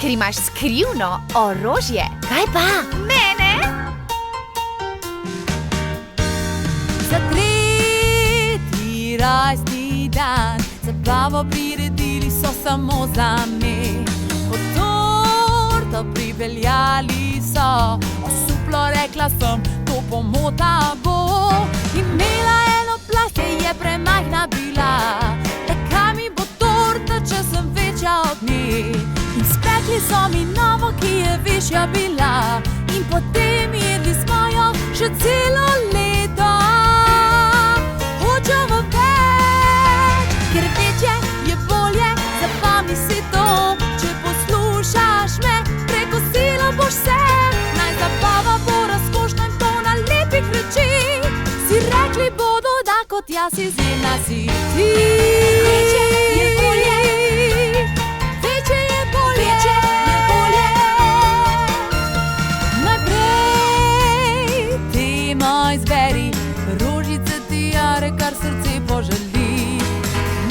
ker imaš skrivno orožje. Kaj pa? Mene? Za tretji rojstni dan zabavo priredili so samo za me. Pod torto pripeljali so, osuplo rekla sem, to pomota bo. Imela eno plast, je premajhna bila, taka mi bo torta, če sem večja od nje. In spekli so mi novo, ki je višja bila, in potem jedli smo jo še celo leto. Hočemo več, ker večje je bolje, zapomni si to. Če poslušaš me, preko silo boš se. Naj zabava bo razkošna in polna lepih reči. Si rekli bodo, da kot jaz izjemna si ti. Večje je bolje, večje je bolje, večje je bolje. Najprej ti moj izberi, rožice tiare, kar srce poželi.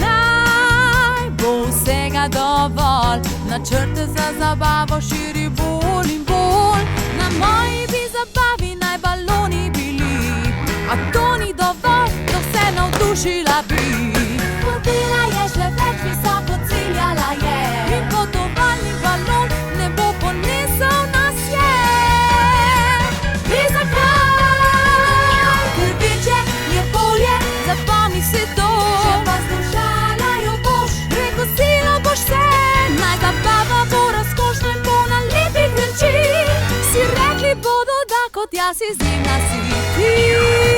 Naj bo vsega dovolj, načrte za zabavo širi bolj in bolj. Na moji bi zabavi naj baloni bili, a to ni dovolj, da se navdušila bi. Hotela je še več, visoko ciljala je, in potovalni balon ne bo ponesel nas je. Ve zakaj? Ker večje je bolje, zapomni si to. Če pa slušala jo boš, preko silo boš se. Naj zabava bo razkošna in polna lepih reči. Si rekli bodo, da kot jaz izjemna si ti.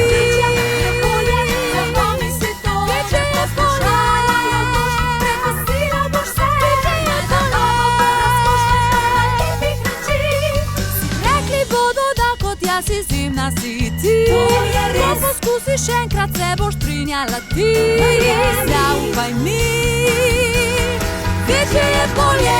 Večje je bolje, zapomni si to. Večje je slušala jo boš, preko silo boš se. Naj zabava bo razkošna in polna lepih reči. Si rekli bodo, da kot jaz izjemna si ti. To je res. Ko poskusiš enkrat, se boš strinjala ti. Zaupaj mi, večje je bolje.